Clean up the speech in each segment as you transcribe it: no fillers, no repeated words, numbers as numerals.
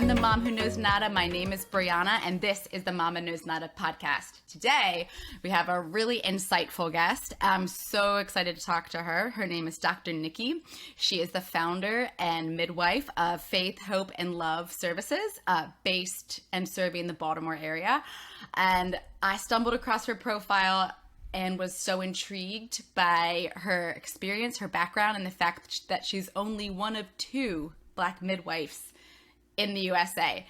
the Mom Who Knows Nada. My name is Brianna, and this is the Mama Knows Nada podcast. Today, we have a really insightful guest. I'm so excited to talk to her. Her name is Dr. Nikki. She is the founder and midwife of Faith, Hope, and Love Services, based and serving the Baltimore area. And I stumbled across her profile and was so intrigued by her experience, her background, and the fact that she's only one of 2 Black midwives in the USA.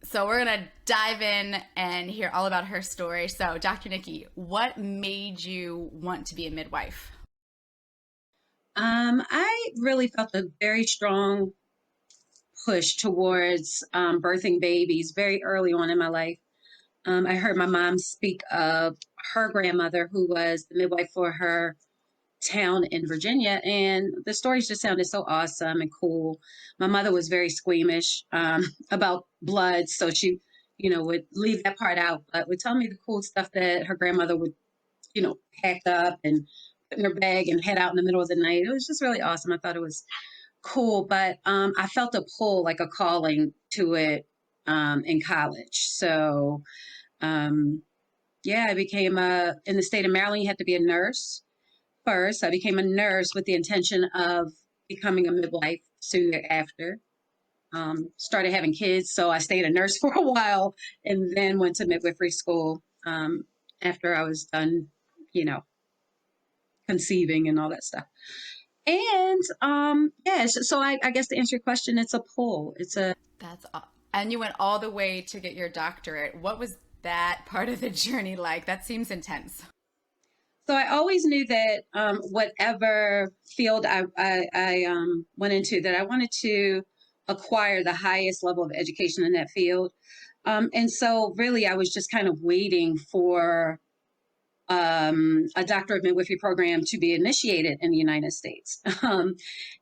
So we're going to dive in and hear all about her story. So Dr. Nikki, what made you want to be a midwife? I really felt a very strong push towards birthing babies very early on in my life. I heard my mom speak of her grandmother, who was the midwife for her town in Virginia, and the stories just sounded so awesome and cool. My mother was very squeamish about blood, so she, would leave that part out, but would tell me the cool stuff that her grandmother would, pack up and put in her bag and head out in the middle of the night. It was just really awesome. I thought it was cool, but I felt a pull, like a calling to it in college. So I became in the state of Maryland, you had to be a nurse first. I became a nurse with the intention of becoming a midwife soon thereafter. Started having kids, so I stayed a nurse for a while and then went to midwifery school after I was done, conceiving and all that stuff. And so I guess to answer your question, it's a pull. And you went all the way to get your doctorate. What was that part of the journey like? That seems intense. So I always knew that whatever field I went into, that I wanted to acquire the highest level of education in that field. And so really, I was just kind of waiting for a Doctor of Midwifery program to be initiated in the United States.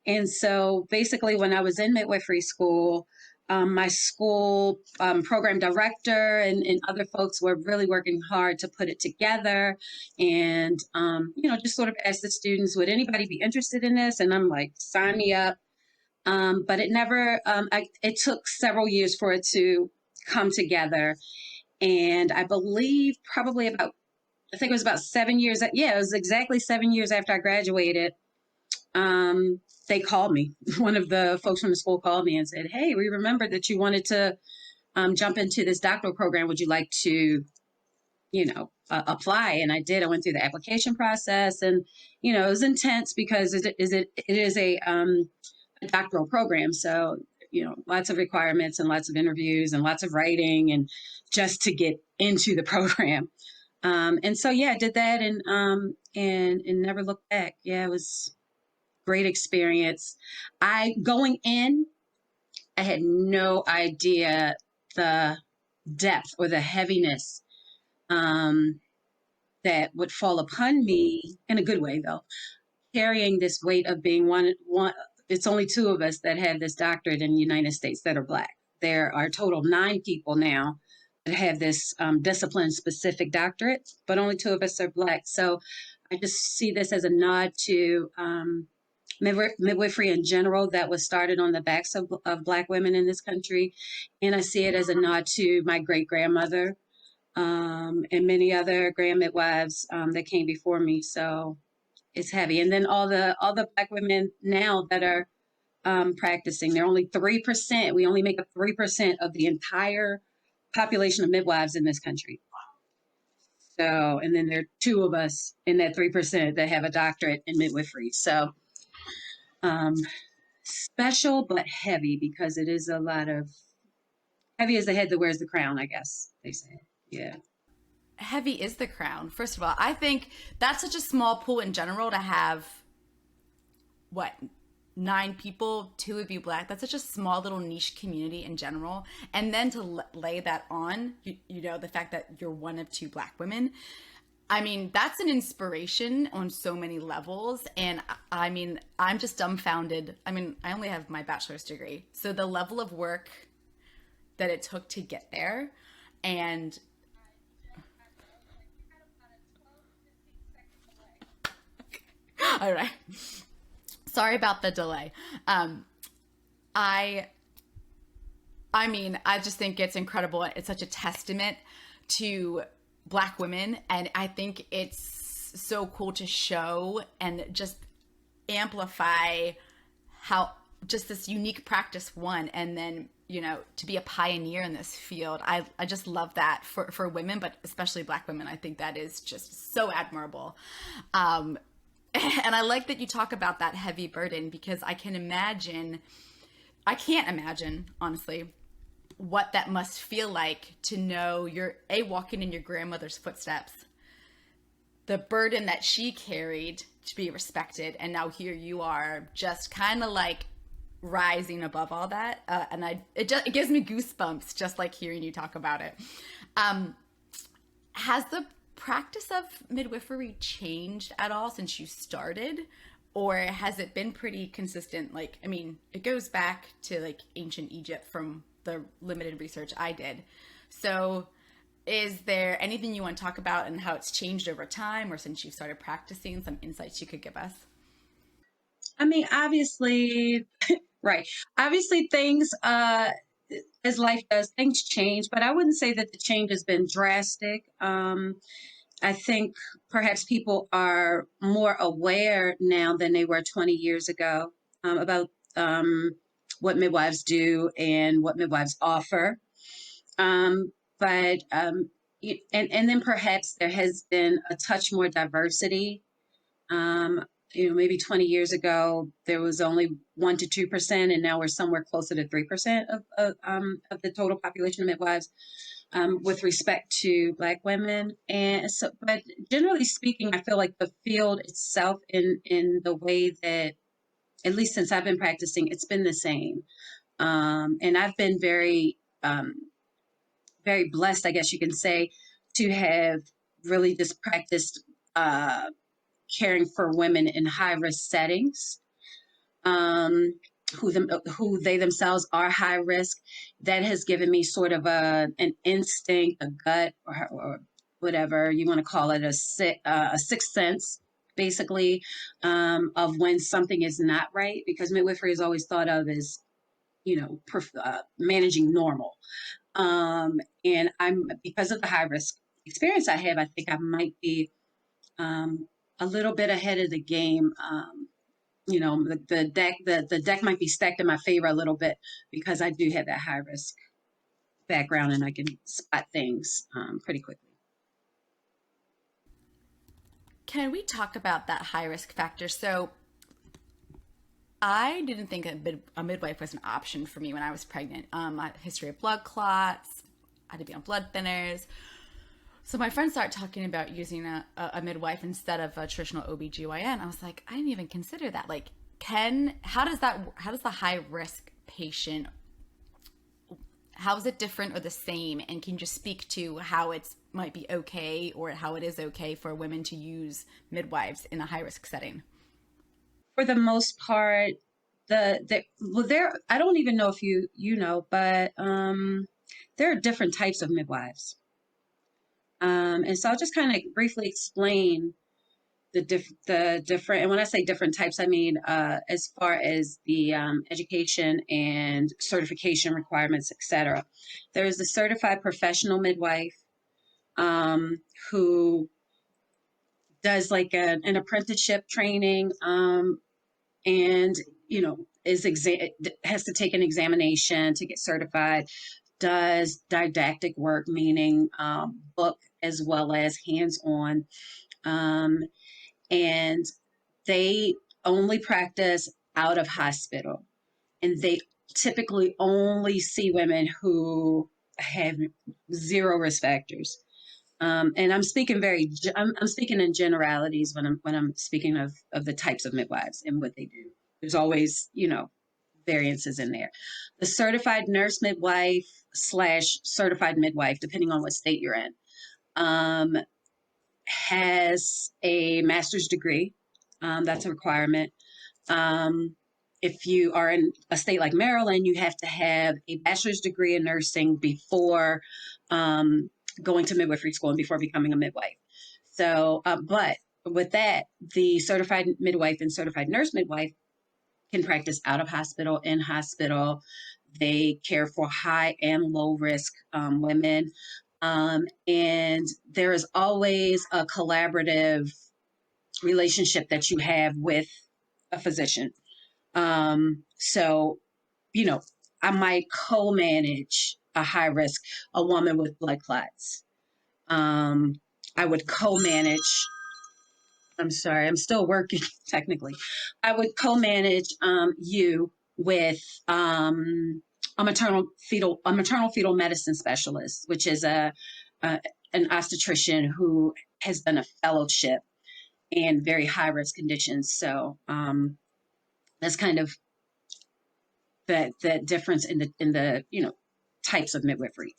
And so basically, when I was in midwifery school, my school program director and other folks were really working hard to put it together and, just sort of ask the students, would anybody be interested in this? And I'm like, sign me up. But it never, it took several years for it to come together. And I believe I think it was about 7 years. Yeah, it was exactly 7 years after I graduated. They called me. One of the folks from the school called me and said, "Hey, we remembered that you wanted to jump into this doctoral program. Would you like to, apply?" And I did. I went through the application process, and it was intense because it is a doctoral program. So lots of requirements and lots of interviews and lots of writing, and just to get into the program. And so I did that and never looked back. Yeah, it was great experience. Going in, I had no idea the depth or the heaviness that would fall upon me, in a good way though, carrying this weight of being one. It's only 2 of us that have this doctorate in the United States that are Black. There are a total of 9 people now that have this discipline-specific doctorate, but only 2 of us are Black. So I just see this as a nod to midwifery in general that was started on the backs of Black women in this country. And I see it as a nod to my great-grandmother and many other grand midwives that came before me. So it's heavy. And then all the Black women now that are practicing, they're only 3%. We only make up 3% of the entire population of midwives in this country. So, and then there are 2 of us in that 3% that have a doctorate in midwifery. So, special but heavy, because it is a lot of heavy as the head that wears the crown, I guess they say. Yeah. Heavy is the crown. First of all, I think that's such a small pool in general to have, 9 people, 2 of you Black. That's such a small little niche community in general. And then to lay that on, the fact that you're one of 2 Black women, I mean, that's an inspiration on so many levels. And I mean, I'm just dumbfounded. I mean, I only have my bachelor's degree. So the level of work that it took to get there, and all right. Sorry about the delay. I I mean, I just think it's incredible. It's such a testament to Black women. And I think it's so cool to show and just amplify how just this unique practice one, and then to be a pioneer in this field. I just love that for women, but especially Black women. I think that is just so admirable. And I like that you talk about that heavy burden, because I can't imagine honestly what that must feel like to know you're walking in your grandmother's footsteps, the burden that she carried to be respected, and now here you are just kind of like rising above all that. And it gives me goosebumps just like hearing you talk about it. Has the practice of midwifery changed at all since you started, or has it been pretty consistent? Like, I mean, it goes back to like ancient Egypt from the limited research I did. So is there anything you want to talk about and how it's changed over time, or since you started practicing, some insights you could give us? I mean, obviously, right. Obviously, things, as life does, things change, but I wouldn't say that the change has been drastic. I think perhaps people are more aware now than they were 20 years ago, about what midwives do and what midwives offer. But and then perhaps there has been a touch more diversity. Maybe 20 years ago there was only 1 to 2%, and now we're somewhere closer to 3% of the total population of midwives, with respect to Black women. And so, but generally speaking, I feel like the field itself, in the way that, at least since I've been practicing, it's been the same. And I've been very blessed, I guess you can say, to have really just practiced caring for women in high risk settings, who they themselves are high risk. That has given me sort of an instinct, a gut, or whatever you want to call it, a sixth sense, basically, of when something is not right. Because midwifery is always thought of as, managing normal. And because of the high risk experience I have, I think I might be a little bit ahead of the game. The deck might be stacked in my favor a little bit, because I do have that high risk background and I can spot things pretty quickly. Can we talk about that high risk factor? So I didn't think a midwife was an option for me when I was pregnant. I had a history of blood clots. I had to be on blood thinners. So my friends started talking about using a midwife instead of a traditional OBGYN. I was like, I didn't even consider that. Like, how does the high risk patient, how is it different or the same? And can you just speak to how it might be okay, or how it is okay for women to use midwives in a high risk setting? For the most part, I don't even know if you know, but there are different types of midwives. And so I'll just kind of briefly explain the different, and when I say different types, I mean, as far as the education and certification requirements, etc. There is the certified professional midwife, who does like an apprenticeship training, and has to take an examination to get certified, does didactic work, meaning book as well as hands-on, and they only practice out of hospital, and they typically only see women who have zero risk factors. And I'm speaking I'm speaking in generalities when I'm speaking of the types of midwives and what they do. There's always, variances in there. The certified nurse midwife / certified midwife, depending on what state you're in, has a master's degree. That's a requirement. If you are in a state like Maryland, you have to have a bachelor's degree in nursing before going to midwifery school and before becoming a midwife. So, but with that, the certified midwife and certified nurse midwife can practice out of hospital, in hospital. They care for high and low risk women. And there is always a collaborative relationship that you have with a physician. So, you know, I might co-manage a high risk, a woman with blood clots. I would co-manage, I'm sorry, I'm still working technically. I would co-manage you with a maternal fetal medicine specialist, which is a an obstetrician who has done a fellowship in very high risk conditions. So that's kind of the difference in the types of midwifery.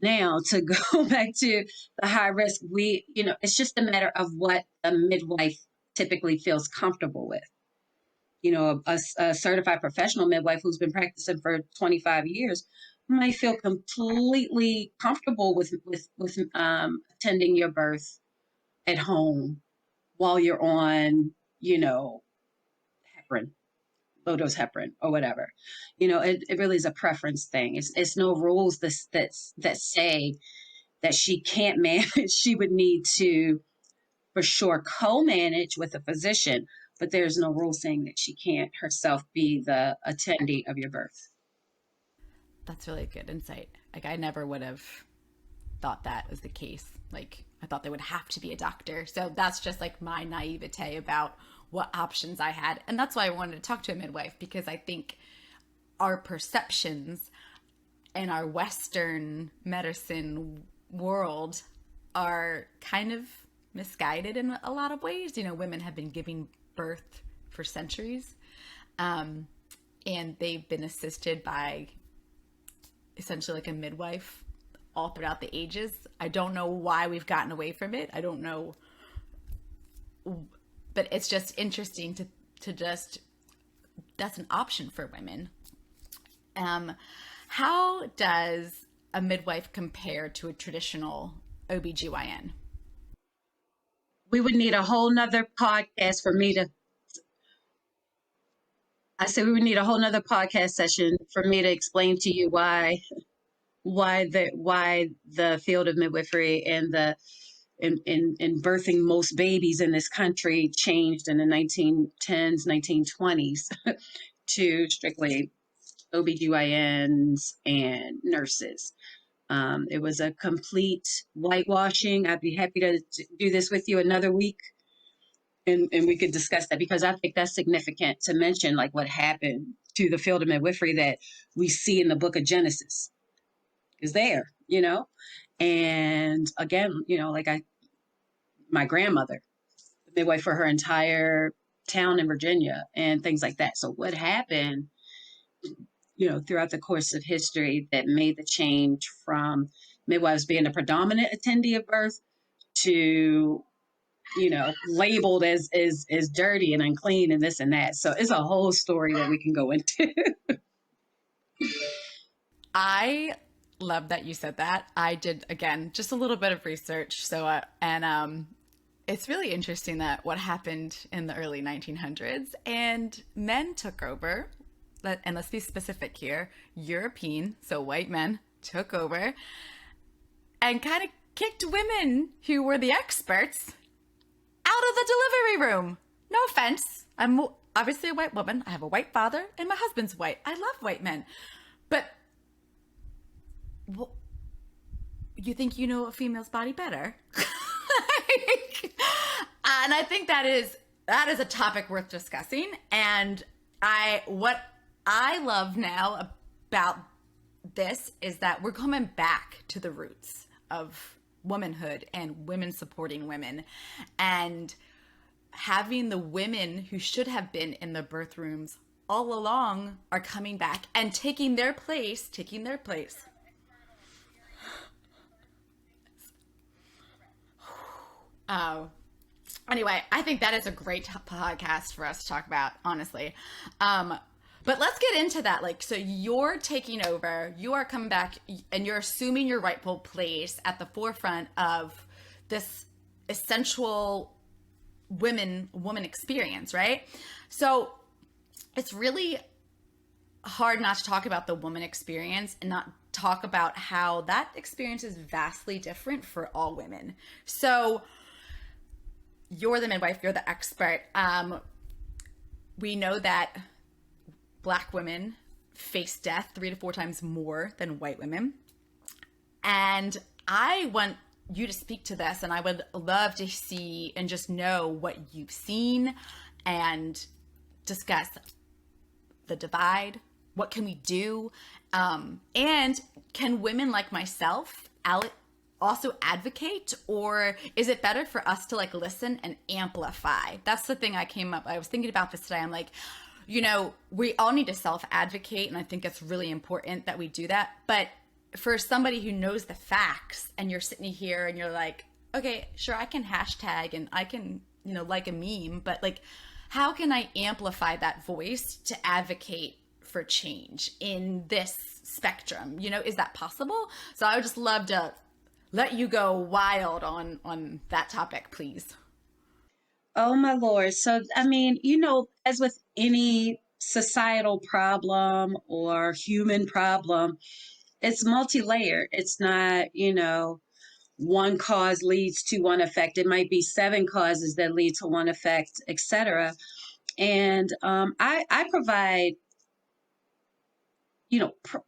Now to go back to the high risk, it's just a matter of what a midwife typically feels comfortable with. A certified professional midwife who's been practicing for 25 years might feel completely comfortable with attending your birth at home while you're on, heparin, low dose heparin or whatever. It really is a preference thing. It's no rules that say that she can't manage. She would need to, for sure, co-manage with a physician, but there's no rule saying that she can't herself be the attendee of your birth. That's really good insight. Like, I never would have thought that was the case. Like, I thought there would have to be a doctor. So that's just like my naivete about what options I had. And that's why I wanted to talk to a midwife, because I think our perceptions in our Western medicine world are kind of misguided in a lot of ways. Women have been giving birth for centuries, and they've been assisted by essentially like a midwife all throughout the ages. I don't know why we've gotten away from it. I don't know, but it's just interesting to just, that's an option for women. How does a midwife compare to a traditional OBGYN? We would need a whole nother podcast for me to, I said we would need a whole nother podcast session for me to explain to you why the field of midwifery and in birthing most babies in this country changed in the 1910s, 1920s to strictly OBGYNs and nurses. It was a complete whitewashing. I'd be happy to do this with you another week, and we could discuss that, because I think that's significant to mention, like what happened to the field of midwifery that we see in the book of Genesis is there, and again, my grandmother, the midwife for her entire town in Virginia and things like that. So what happened, throughout the course of history that made the change from midwives being a predominant attendee of birth to, labeled as dirty and unclean and this and that. So it's a whole story that we can go into. I love that you said that. I did, again, just a little bit of research. So, it's really interesting that what happened in the early 1900s and men took over, and let's be specific here, European, so white men took over and kind of kicked women who were the experts out of the delivery room. No offense. I'm obviously a white woman. I have a white father and my husband's white. I love white men. But you think you know a female's body better? And I think that is a topic worth discussing. And what I love now about this is that we're coming back to the roots of womanhood and women supporting women, and having the women who should have been in the birth rooms all along are coming back and taking their place. Anyway, I think that is a great podcast for us to talk about, honestly. But let's get into that. Like, so you're taking over, you are coming back, and you're assuming your rightful place at the forefront of this essential woman experience, right? So it's really hard not to talk about the woman experience and not talk about how that experience is vastly different for all women. So you're the midwife, you're the expert. We know that Black women face death 3 to 4 times more than white women. And I want you to speak to this, and I would love to see and just know what you've seen and discuss the divide. What can we do? And can women like myself also advocate, or is it better for us to like listen and amplify? That's the thing I was thinking about this today. I'm like, we all need to self-advocate, and I think it's really important that we do that. But for somebody who knows the facts, and you're sitting here and you're like, okay, sure, I can hashtag and I can, like a meme, but like, how can I amplify that voice to advocate for change in this spectrum? Is that possible? So I would just love to let you go wild on that topic, please. Oh my Lord. So, I mean, as with any societal problem or human problem, it's multi-layered. It's not, one cause leads to one effect. It might be 7 causes that lead to one effect, etc. And I provide,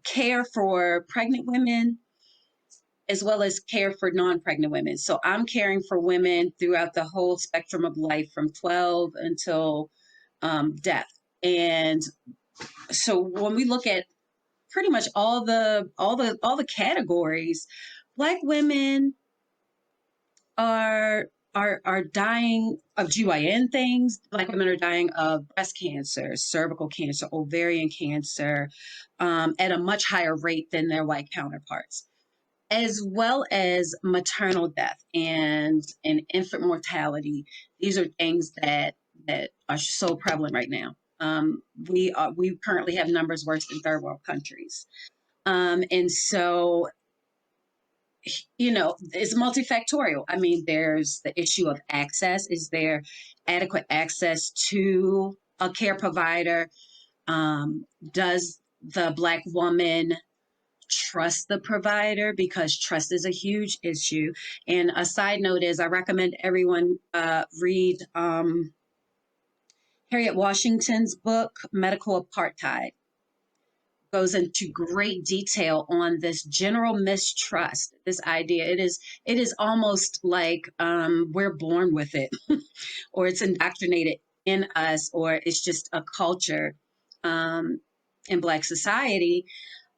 care for pregnant women as well as care for non-pregnant women. So I'm caring for women throughout the whole spectrum of life from 12 until death. And so when we look at pretty much all the categories, Black women are dying of GYN things. Black women are dying of breast cancer, cervical cancer, ovarian cancer, at a much higher rate than their white counterparts, as well as maternal death and infant mortality. These are things that are so prevalent right now. We currently have numbers worse than third world countries. And so, it's multifactorial. I mean, there's the issue of access. Is there adequate access to a care provider? Does the Black woman trust the provider? Because trust is a huge issue. And a side note is I recommend everyone read Harriet Washington's book, Medical Apartheid. Goes into great detail on this general mistrust, this idea. It is almost like we're born with it, or it's indoctrinated in us, or it's just a culture in Black society.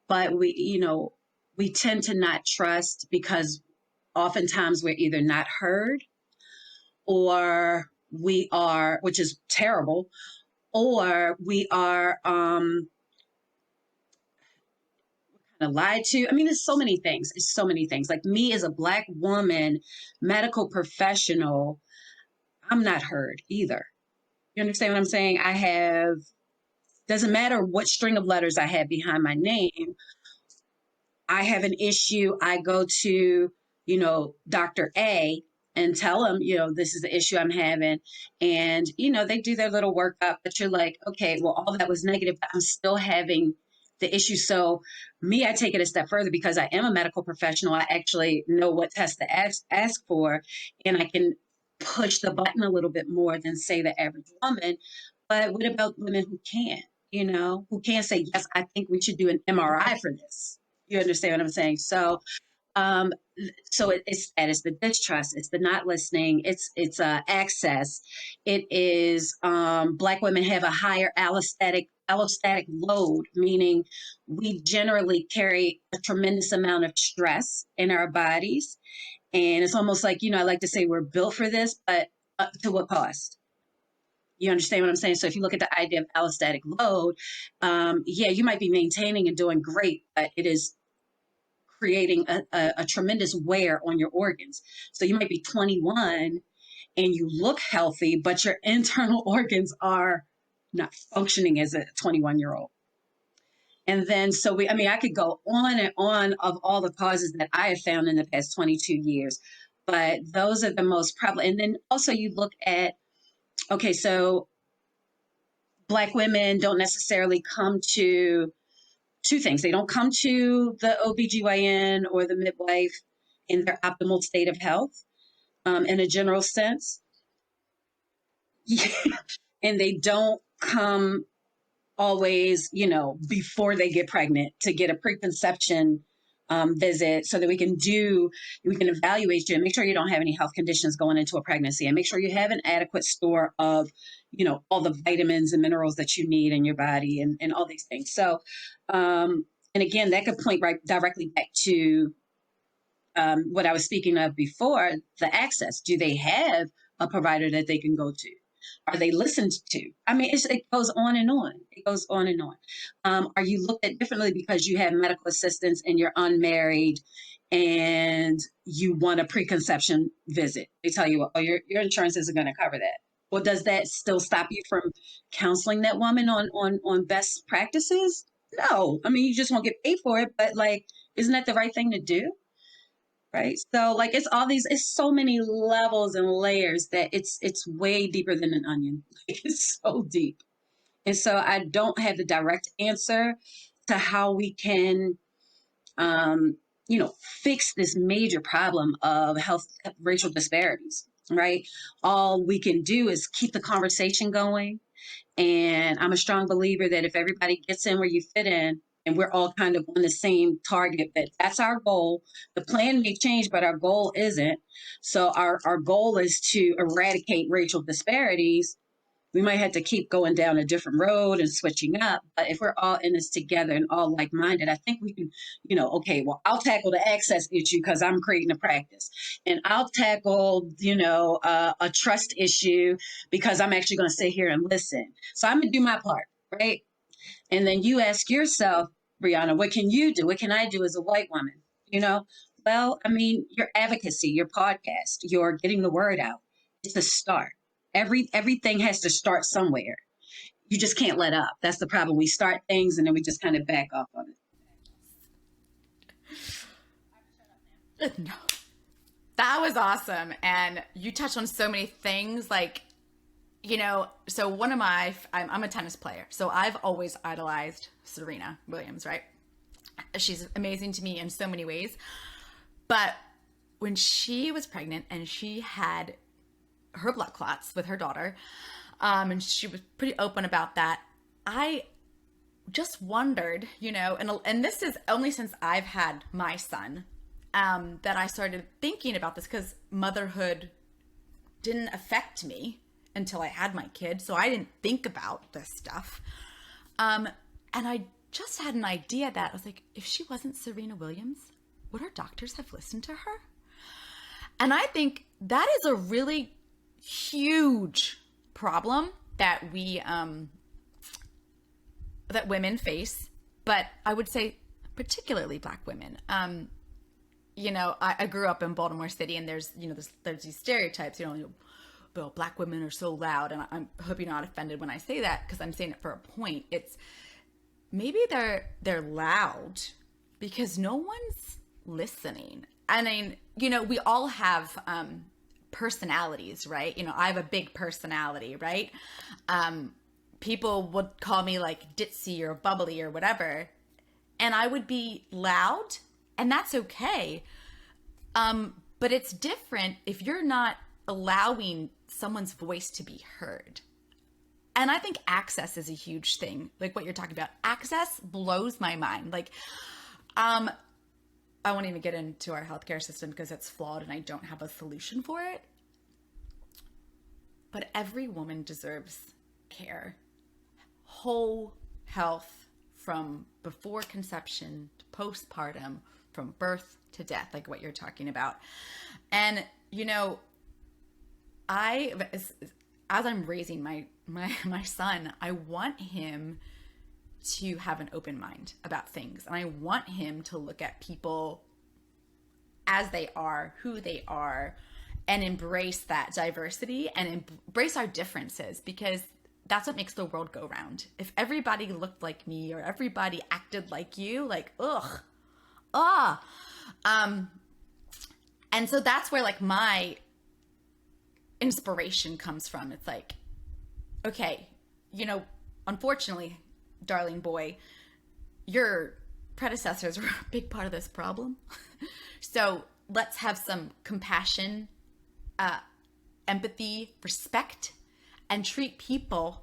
But we tend to not trust because oftentimes we're either not heard, or we are, which is terrible, or we are lied to. I mean, there's so many things. It's so many things. Like me as a Black woman, medical professional, I'm not heard either. You understand what I'm saying? Doesn't matter what string of letters I have behind my name, I have an issue. I go to, Dr. A and tell them, this is the issue I'm having. And, they do their little workup, but you're like, okay, well, all that was negative, but I'm still having the issue. So me, I take it a step further because I am a medical professional. I actually know what tests to ask for, and I can push the button a little bit more than say the average woman. But what about women who can't, who can't say, yes, I think we should do an MRI for this. You understand what I'm saying? So, um, it's the distrust, it's the not listening, it's access. It is Black women have a higher allostatic load, meaning we generally carry a tremendous amount of stress in our bodies, and it's almost like I like to say we're built for this, but to what cost? You understand what I'm saying? So if you look at the idea of allostatic load, yeah, you might be maintaining and doing great, but it is creating a tremendous wear on your organs. So you might be 21 and you look healthy, but your internal organs are not functioning as a 21-year-old. And then, I could go on and on of all the causes that I have found in the past 22 years, but those are the most prevalent. And then also you look at, okay, so Black women don't necessarily come to two things. They don't come to the OBGYN or the midwife in their optimal state of health, in a general sense. And they don't come always, before they get pregnant to get a preconception visit so that we can evaluate you and make sure you don't have any health conditions going into a pregnancy, and make sure you have an adequate store of, all the vitamins and minerals that you need in your body, and all these things. So, and again, that could point right directly back to what I was speaking of before, the access. Do they have a provider that they can go to? Are they listened to? I mean, it goes on and on. It goes on and on. Are you looked at differently because you have medical assistance and you're unmarried and you want a preconception visit? They tell you, oh, your insurance isn't going to cover that. Well, does that still stop you from counseling that woman on best practices? No. I mean, you just won't get paid for it, but isn't that the right thing to do? Right. So it's so many levels and layers that it's way deeper than an onion. It's so deep. And so I don't have the direct answer to how we can, fix this major problem of health racial disparities. Right. All we can do is keep the conversation going. And I'm a strong believer that if everybody gets in where you fit in, and we're all kind of on the same target, that's our goal. The plan may change, but our goal isn't. So our goal is to eradicate racial disparities. We might have to keep going down a different road and switching up. But if we're all in this together and all like-minded, I think we can, okay, well, I'll tackle the access issue because I'm creating a practice. And I'll tackle, a trust issue because I'm actually going to sit here and listen. So I'm going to do my part, right? And then you ask yourself, Brianna, what can you do? What can I do as a white woman? Well, I mean, your advocacy, your podcast, your getting the word out. It's a start. Everything has to start somewhere. You just can't let up. That's the problem. We start things and then we just kind of back off of it. No. That was awesome. And you touched on so many things, so I'm a tennis player, so I've always idolized Serena Williams, right? She's amazing to me in so many ways. But when she was pregnant and she had her blood clots with her daughter, and she was pretty open about that, I just wondered, and this is only since I've had my son, that I started thinking about this, because motherhood didn't affect me until I had my kid. So I didn't think about this stuff. And I just had an idea that I was like, if she wasn't Serena Williams, would our doctors have listened to her? And I think that is a really huge problem that that women face, but I would say particularly Black women. I grew up in Baltimore City, and there's these stereotypes, well, Black women are so loud, and I hope you're not offended when I say that, because I'm saying it for a point. It's maybe they're loud because no one's listening. I mean, we all have personalities, right? I have a big personality, right? People would call me ditzy or bubbly or whatever, and I would be loud, and that's okay. But it's different if you're not allowing someone's voice to be heard. And I think access is a huge thing. Like what you're talking about. Access blows my mind. I won't even get into our healthcare system because it's flawed and I don't have a solution for it. But every woman deserves care. Whole health, from before conception to postpartum, from birth to death, like what you're talking about. And, as I'm raising my son, I want him to have an open mind about things. And I want him to look at people as they are, who they are, and embrace that diversity and embrace our differences, because that's what makes the world go round. If everybody looked like me or everybody acted like you, and so that's where my inspiration comes from. It's okay, unfortunately, darling boy, your predecessors were a big part of this problem. So let's have some compassion, empathy, respect, and treat people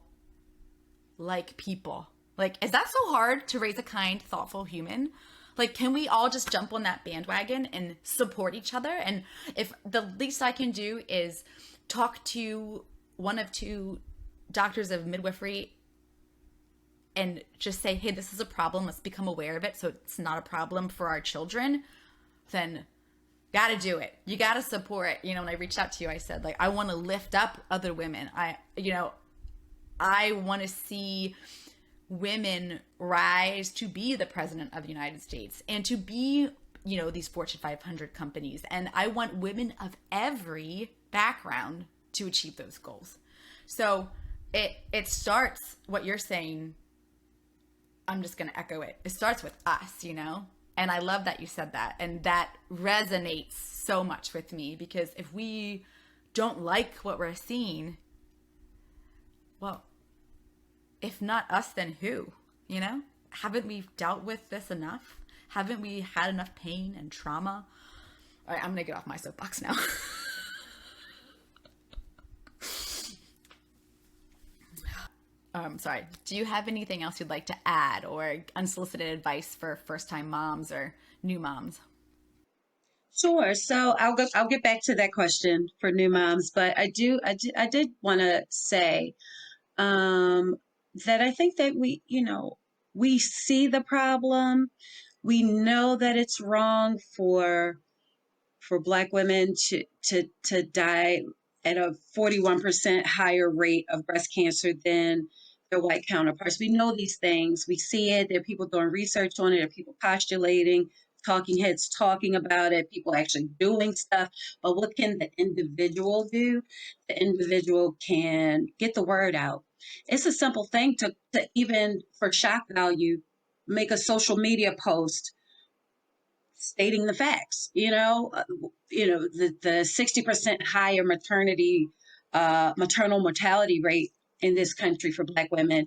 like people. Like, is that so hard to raise a kind, thoughtful human? Like, can we all just jump on that bandwagon and support each other? And if the least I can do is talk to one of two doctors of midwifery and just say, hey, this is a problem, let's become aware of it so it's not a problem for our children, then gotta do it. You gotta support. When I reached out to you, I said, like, I want to lift up other women. I want to see women rise to be the president of the United States and to be, these Fortune 500 companies. And I want women of every background to achieve those goals. So it starts, what you're saying, I'm just going to echo it. It starts with us, And I love that you said that. And that resonates so much with me, because if we don't like what we're seeing, well, if not us, then who? Haven't we dealt with this enough? Haven't we had enough pain and trauma? All right, I'm going to get off my soapbox now. Sorry. Do you have anything else you'd like to add, or unsolicited advice for first-time moms or new moms? Sure. So I'll get back to that question for new moms, but I did want to say that I think that we see the problem. We know that it's wrong for Black women to die at a 41% higher rate of breast cancer than their white counterparts. We know these things. We see it. There are people doing research on it. There are people postulating, talking heads talking about it, people actually doing stuff. But what can the individual do? The individual can get the word out. It's a simple thing to even for shock value, make a social media post stating the facts. The 60% higher maternal mortality rate in this country for Black women,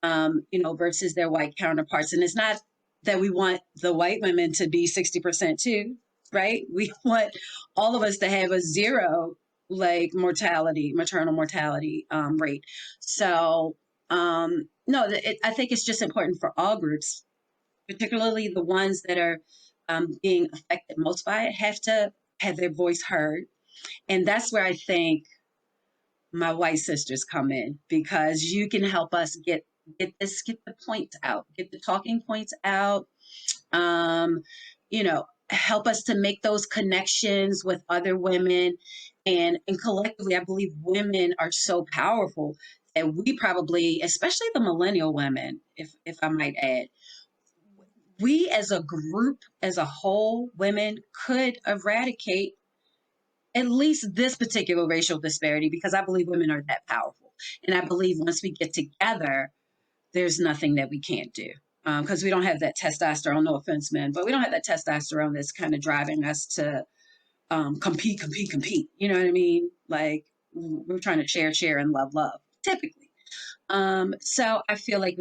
versus their white counterparts. And it's not that we want the white women to be 60% too, right? We want all of us to have a zero maternal mortality rate. So no, I think it's just important for all groups, particularly the ones that are being affected most by it, have to have their voice heard. And that's where I think my white sisters come in, because you can help us get the points out, get the talking points out, help us to make those connections with other women. And collectively, I believe women are so powerful that we probably, especially the millennial women, if I might add, we as a group, as a whole, women could eradicate at least this particular racial disparity, because I believe women are that powerful. And I believe once we get together, there's nothing that we can't do. Because we don't have that testosterone, no offense, men, but we don't have that testosterone that's kind of driving us to compete. You know what I mean? Like, we're trying to share, and love, typically. So I feel like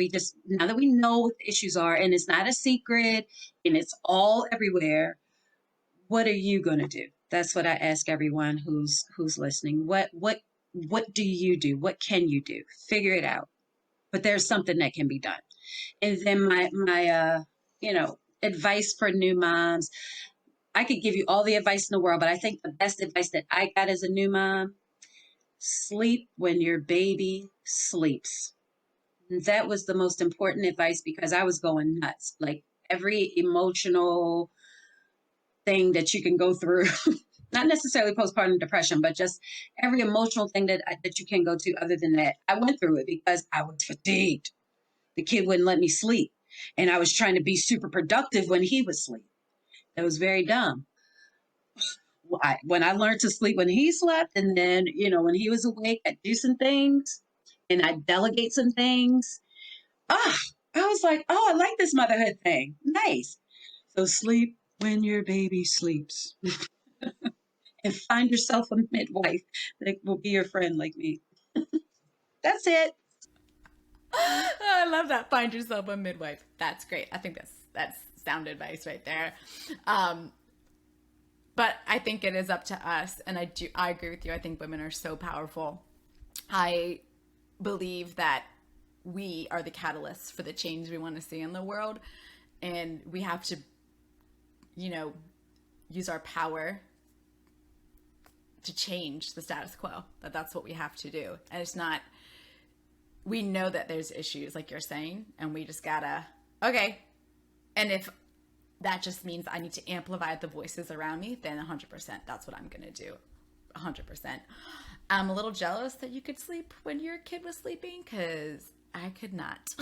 now that we know what the issues are, and it's not a secret, and it's all everywhere, what are you going to do? That's what I ask everyone who's listening. What do you do? What can you do? Figure it out. But there's something that can be done. And then my advice for new moms, I could give you all the advice in the world, but I think the best advice that I got as a new mom: sleep when your baby sleeps. That was the most important advice, because I was going nuts. Like, every emotional thing that you can go through, not necessarily postpartum depression, but just every emotional thing that you can go to. Other than that, I went through it because I was fatigued. The kid wouldn't let me sleep, and I was trying to be super productive when he was asleep. It was very dumb. When I learned to sleep when he slept, and then, when he was awake, I'd do some things and I'd delegate some things. I was like, oh, I like this motherhood thing. Nice. So sleep when your baby sleeps. And find yourself a midwife that will be your friend like me. That's it. I love that. Find yourself a midwife. That's great. I think that's sound advice right there. But I think it is up to us, and I agree with you. I think women are so powerful. I believe that we are the catalysts for the change we want to see in the world, and we have to, use our power to change the status quo. That's what we have to do. And it's not, we know that there's issues like you're saying, and we just gotta, okay. And if that just means I need to amplify the voices around me, then 100%, that's what I'm gonna do. 100%. I'm a little jealous that you could sleep when your kid was sleeping, because I could not.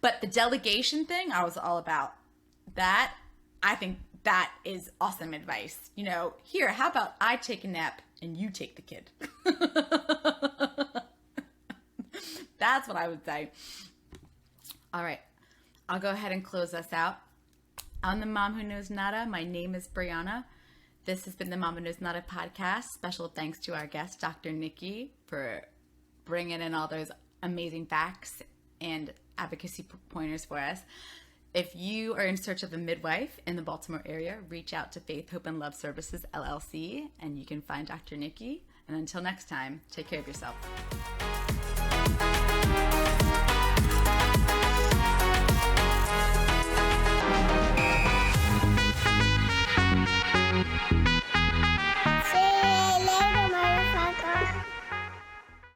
But the delegation thing, I was all about that. I think that is awesome advice. Here, how about I take a nap and you take the kid? That's what I would say. All right, I'll go ahead and close us out. I'm the Mom Who Knows Nada. My name is Brianna. This has been the Mama Knows Nada podcast. Special thanks to our guest, Dr. Nikki, for bringing in all those amazing facts and advocacy pointers for us. If you are in search of a midwife in the Baltimore area, reach out to Faith, Hope, and Love Services, LLC, and you can find Dr. Nikki. And until next time, take care of yourself.